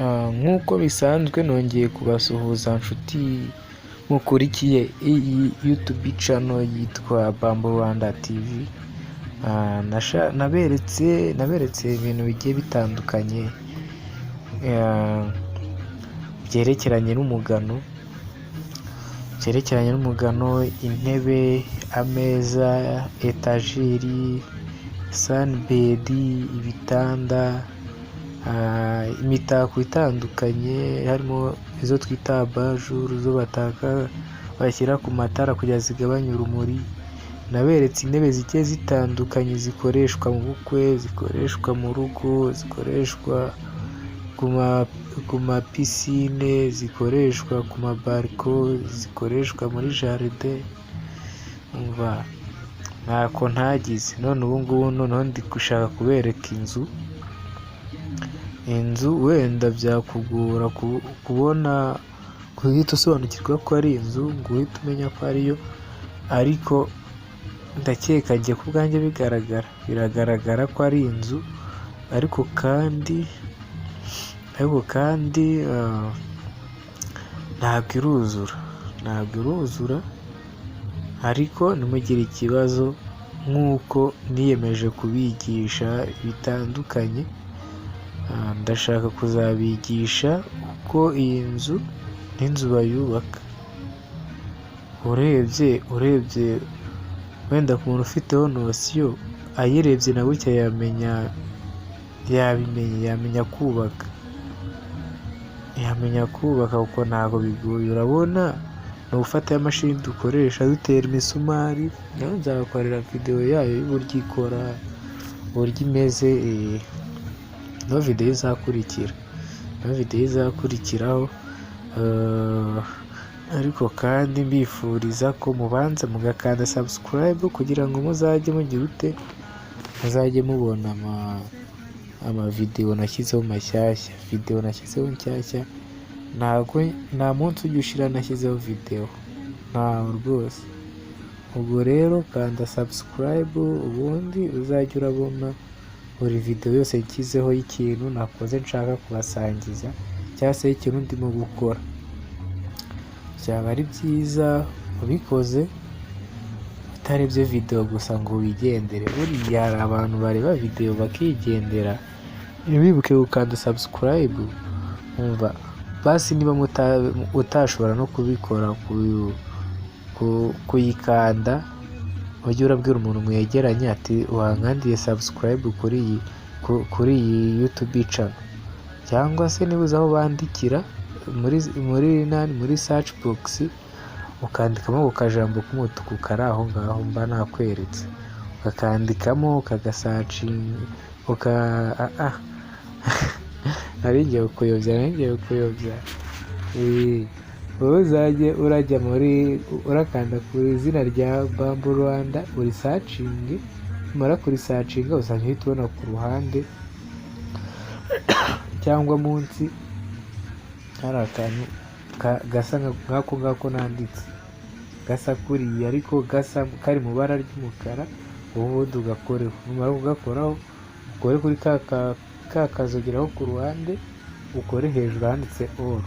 Nk'uko bisanzwe nongeye kubasuhuza nshuti mukurikiye iyi YouTube channel yitwa Bamboo Rwanda TV. Naberetse ibintu bigiye bitandukanye byerekeranye n'umugano, intebe, ameza, etajeri, sunbed, ibitanda, imitako itandukanye harimo izo twita abajuru, zo bataka bashyira ku matara kugira zigabanye urumuri. Naberetse intebe zigiye zitandukanye zikoreshwa mu bukwe, zikoreshwa mu rugo, zikoreshwa ku mapisine, zikoreshwa ku mabariko, zikoreshwa muri jaride. Ntako ntagize. None ubu ngubu noneho ndi gushaka kubereka inzu wenda byakugora kubona, guhita usobanukirwa ko ari inzu, ngo uhite umenya ko ariyo, ariko ndakeka njye ku bwanjye biragaragara ko ari inzu, ariko kandi ntabwo iruzura, ariko ntimugire ikibazo, nk'uko niyemeje kubigisha bitandukanye. Ndashaka kuzabigisha uko iyi nzu n'inzu bayubaka. Urebye wenda ku muntu ufiteho nosiyo, ayirebye na bucya yamenya kubaka kuko ntabwo bigoye. Urabona ni ugufata ya mashini dukoresha dutera imisumari, nayo nzabakorera videwo yayo y'uburyo ikora, uburyo imeze. Niyo videwo izakurikiraho, ariko kandi mbifuriza ko mubanza mugakanda subscribe kugira ngo muzajye mubona amavidewo nashyizeho mashyashya. Nshyashya nta munsi ujya ushira nashyizeho videwo, ntawe rwose. Ubwo rero kanda subscribe, ubundi uzajya urabona buri videwo yose nshyizeho y'ikintu nakoze nshaka kubasangiza, cyangwa se ikintu ndimo gukora. Byaba ari byiza ubikoze utarebye videwo gusa ngo wigendere. Buriya hari abantu bareba videwo bakigendera, ntibibuke gukanda subscribe. Basi niba utashobora no kubikora kuyikanda, ujye urabwira umuntu mwegeranye ati wankandiye subscribe kuri iyi YouTube channel, cyangwa se niba uzi aho bandikira muri search box, ukandikamo ako kajambo k'umutuku kari aho ngaho mba nakweretse, ukakandikamo ukagasacinga ngiye kuyobya. Wowe uzajye urajya urakanda ku izina rya Bamboo Rwanda, urisacinge. Umara kurisacinga uzajya uhita ubona ku ruhande cyangwa munsi hari akantu gasa nk'ako nanditse, gasa kuriya ariko kari mu ibara ry'umukara. Ubundi ugakoreho, numara kugakoraho ukore kuri ka kazogeraho ku ruhande, ukore hejuru handitse all,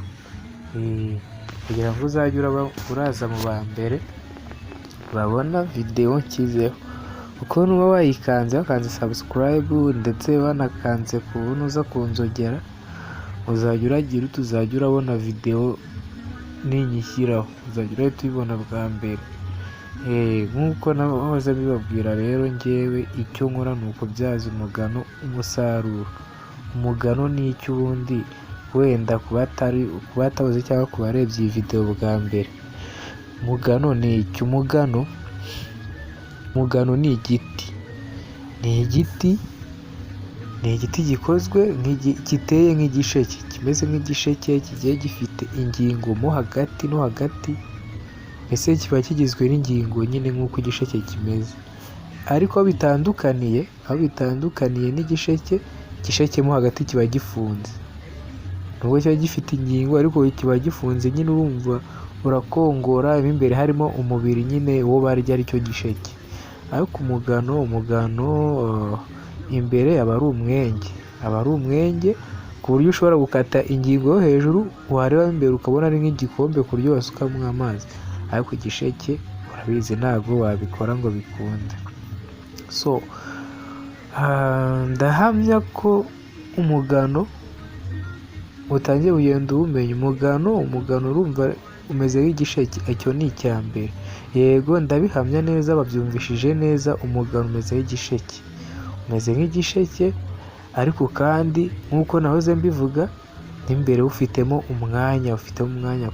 kugira ngo uzajye uraza mu ba mbere babona videwo nshyizeho. Uko nuba wayikanze wakanze subscribe ndetse wanakanze ku buntu uza kunzogera, uzajya urabona videwo ninyishyiraho, uzajya urahita uyibona bwa mbere. Nk'uko nahoze bibabwira rero, njyewe icyo nkora ni ukubyaza umugano umusaruro. Umugano ni iki ubundi, wenda ku batabuze cyangwa ku barebye iyi videwo bwa mbere? Umugano ni iki? Umugano ni igiti gikozwe giteye nk'igisheke, kimeze nk'igisheke, kigiye gifite ingingo mo hagati no hagati, mbese kiba kigizwe n'ingingo nyine nk'uko igisheke kimeze. Ariko aho bitandukaniye n'igisheke, igisheke mo hagati kiba gifunze. Nubwo kiba gifite ingingo ariko kiba gifunze nyine, urumva urakongora, mo imbere harimo umubiri nyine uwo barya aricyo gisheke. Ariko umugano imbere aba ari umwenge, ku buryo ushobora gukata ingingo yo hejuru wareba imbere ukabona ari nk'igikombe ku buryo wasukamo amazi, ariko igisheke urabizi ntabwo wabikora ngo bikunde. So ndahamya ko umugano utangiye kugenda uwumenya. Umugano urumva umeze nk'igisheke, icyo ni icya mbere. Yego ndabihamya neza, babyumvishije neza, umugano umeze nk'igisheke, umeze nk'igisheke, ariko kandi nk'uko nahoze mbivuga n'imbere ufitemo umwanya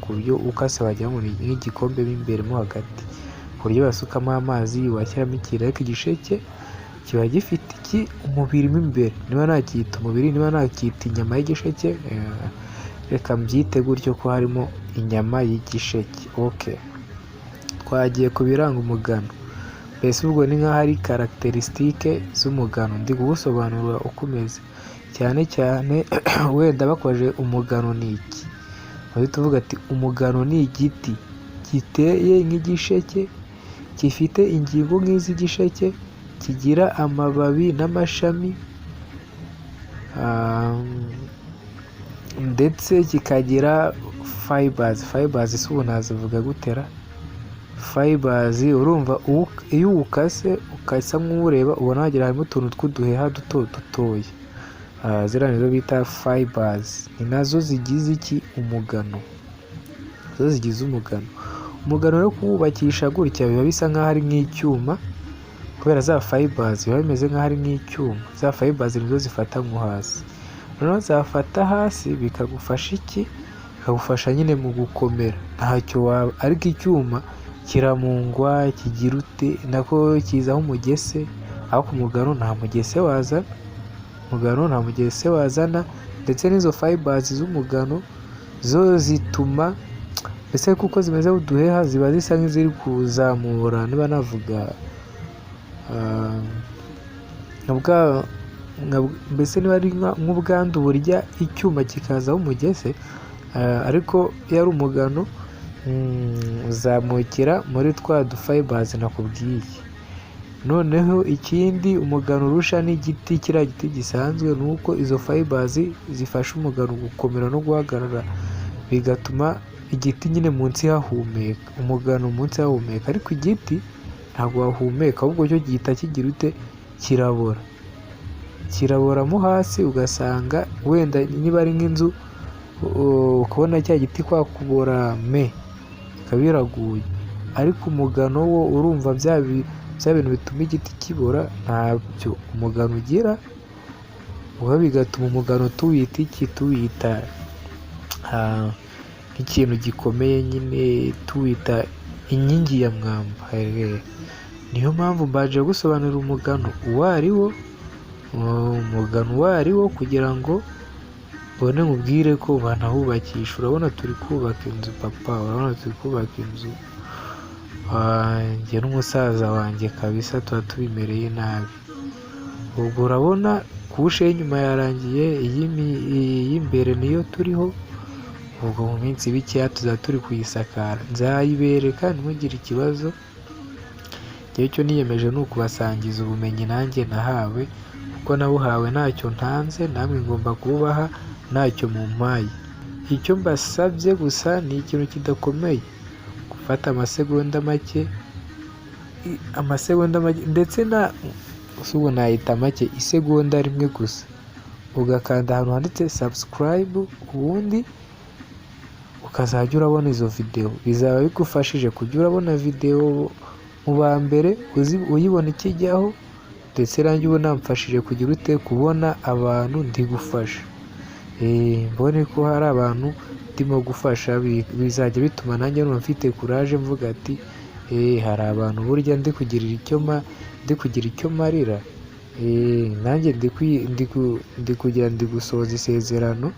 ku buryo ukase wagira ngo ni nk'igikombe mo imbere mo hagati, ku buryo basukamo amazi washyiramo ikintu. Ariko igisheke kiba gifite umubiri mo imbere, niba nakita umubiri, niba nakita inyama y'igisheke, reka mbyite gutyo ko harimo inyama y'igisheke. Okay, twagiye ku biranga umugano. Mbese ubwo ni nk'aho ari caracteristique z'umugano, ndi kuwusobanurira uko umeze. Cyane cyane wenda bakoje umugano ni iki, uhita uvuga ati umugano ni igiti giteye nk'igisheke, gifite ingingo nk'iz'igisheke, kigira amababi n'amashami, ndetse kikagira fibers. Si ubu nazivuga gutera fibers. Urumva iyo uwukase ukasa nk'uwureba ubona wagira harimo utuntu tw'uduheha dutoya, ziriya nizo bita fibers, ni nazo zigize umugano, zo zigize umugano. Umugano rero kuwubakisha gutya biba bisa nk'aho ari nk'icyuma, kubera za fibers biba bimeze nk'aho ari nk'icyuma. Za fibers nizo zifata nko hasi, noneho zafata hasi bikagufasha bikagufasha nyine mu gukomera, ntacyo waba. Ariko icyuma kiramungwa, kigira ute nako kizaho umugese, ariko umugano nta mugese wazana, ndetse n'izo fibers z'umugano zo zituma, mbese kuko zimeze uduheha ziba zisa nk'iziri kuzamura, niba navuga mbese niba ari nk'ubwandu burya icyuma kikazaho umugese, ariko iyo ari umugano uzamukira muri twa fibers nakubwiye. Noneho ikindi umugano urusha n'igiti, kiriya giti gisanzwe, ni uko izo fibers zifasha umugano gukomera no guhagarara, bigatuma igiti nyine munsi hahumeka, umugano munsi hahumeka. Ariko igiti ntabwo wahumeka, ahubwo cyo gihita kigira ute, kiraboramo hasi, ugasanga wenda niba ari nk'inzu ukabona cya giti kwa kubora bikaba biraguye. Ariko umugano wo urumva bya bintu bituma igiti kibora ntabyo umugano ugira, uba bigatuma umugano tuwita nk'ikintu gikomeye nyine, tuwita inkingi ya mwamba. Niyo mpamvu mbaje gusobanurira umugano uwo ari wo, kugira ngo ubone nkubwire ko banahubakisha. Urabona turi kubaka inzu papa, urabona turi kubaka inzu, njye n'umusaza wanjye kabisa tuba tubimereye nabi. Ubwo urabona kushe y'inyuma yarangiye, iy'imbere niyo turiho. Ubwo mu minsi bikeya tuzaba turi kuyisakara, nzayibereka ntimugire ikibazo. Icyo niyemeje ni ukubasangiza ubumenyi nanjye nahawe, kuko nabuhawe ntacyo ntanze, namwe ngomba kububaha ntacyo mumpaye. Icyo mbasabye gusa ni ikintu kidakomeye, gufata amasegonda make, ndetse ubu nayita make, isegonda rimwe gusa, ugakanda ahantu handitse subscribe, ubundi ukazajya urabona izo video. Bizaba bigufashije kujya urabona video mu ba mbere uyibona ikijyaho, ndetse nanjye ubu namfashije kugira ute, kubona abantu ndi gufasha, mbone ko hari abantu ndimo gufasha. Bizajya bituma nanjye numva mfite courage, mvuga ati hari abantu burya ndi kugira icyo marira, nanjye ndi gusohoza isezerano,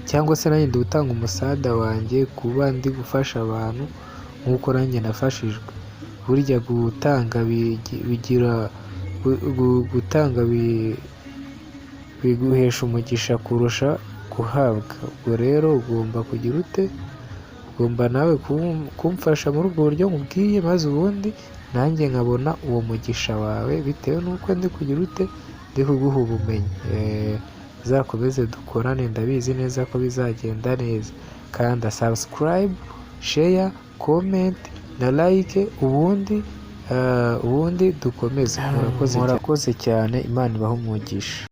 cyangwa se nanjye ndi gutanga umusada wanjye kuba ndi gufasha abantu nk'uko nanjye nafashijwe. Burya gutanga biguhesha umugisha kurusha guhabwa. Ubwo rero ugomba kugira ute, ugomba nawe kumfasha muri ubwo buryo nkubwiye, maze ubundi nanjye nkabona uwo mugisha wawe, bitewe n'uko ndi kugira ute, ndi kuguha ubumenyi. tuzakomeze dukorane, ndabizi neza ko bizagenda neza. Kanda subscribe, share, comment na like, ubundi dukomeze. Murakoze cyane, Imana ibahe umugisha.